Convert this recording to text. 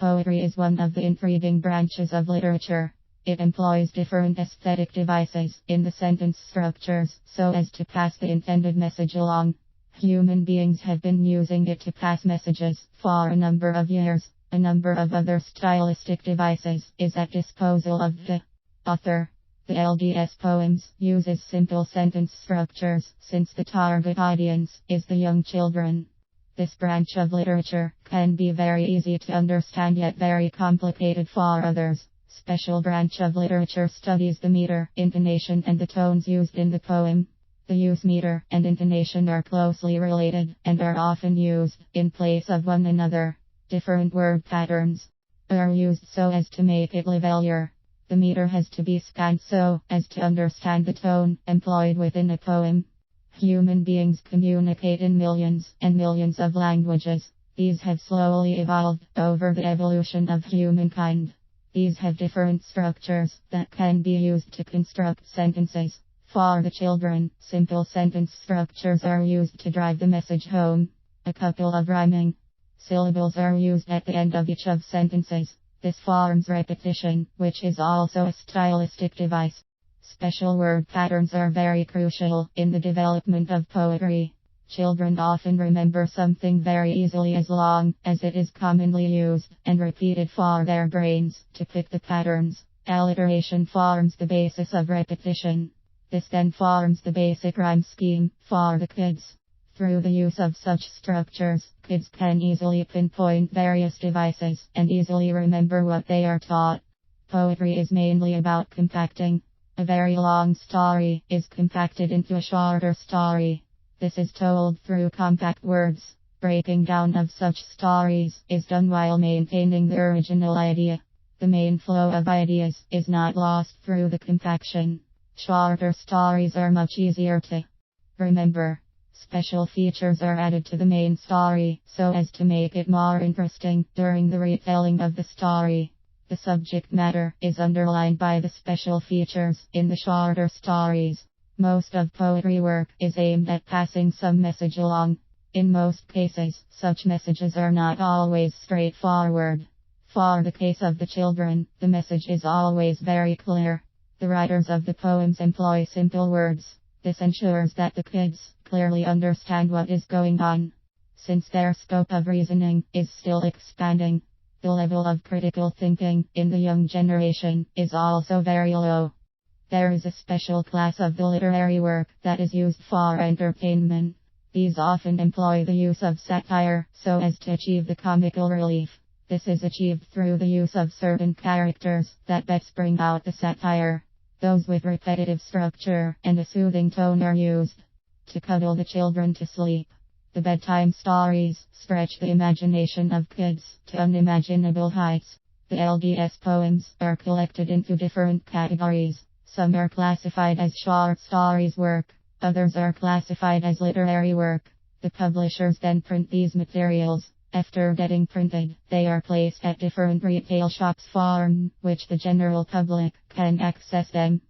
Poetry is one of the intriguing branches of literature. It employs different aesthetic devices in the sentence structures so as to pass the intended message along. Human beings have been using it to pass messages for a number of years. A number of other stylistic devices is at disposal of the author. The LDS Poems uses simple sentence structures since the target audience is the young children. This branch of literature can be very easy to understand yet very complicated for others. Special branch of literature studies the meter, intonation and the tones used in the poem. The use meter and intonation are closely related and are often used in place of one another. Different word patterns are used so as to make it leveler. The meter has to be scanned so as to understand the tone employed within a poem. Human beings communicate in millions and millions of languages. These have slowly evolved over the evolution of humankind. These have different structures that can be used to construct sentences. For the children, simple sentence structures are used to drive the message home. A couple of rhyming syllables are used at the end of each of sentences. This forms repetition, which is also a stylistic device. Special word patterns are very crucial in the development of poetry. Children often remember something very easily as long as it is commonly used and repeated for their brains to pick the patterns. Alliteration forms the basis of repetition. This then forms the basic rhyme scheme for the kids. Through the use of such structures, kids can easily pinpoint various devices and easily remember what they are taught. Poetry is mainly about compacting. A very long story is compacted into a shorter story. This is told through compact words. Breaking down of such stories is done while maintaining the original idea. The main flow of ideas is not lost through the compaction. Shorter stories are much easier to remember. Special features are added to the main story so as to make it more interesting during the retelling of the story. The subject matter is underlined by the special features in the shorter stories. Most of poetry work is aimed at passing some message along. In most cases, such messages are not always straightforward. For the case of the children, the message is always very clear. The writers of the poems employ simple words. This ensures that the kids clearly understand what is going on. Since their scope of reasoning is still expanding, the level of critical thinking in the young generation is also very low. There is a special class of the literary work that is used for entertainment. These often employ the use of satire so as to achieve the comical relief. This is achieved through the use of certain characters that best bring out the satire. Those with repetitive structure and a soothing tone are used to cuddle the children to sleep. The bedtime stories stretch the imagination of kids to unimaginable heights. The LDS poems are collected into different categories. Some are classified as short stories work, others are classified as literary work. The publishers then print these materials. After getting printed, they are placed at different retail shops for which the general public can access them.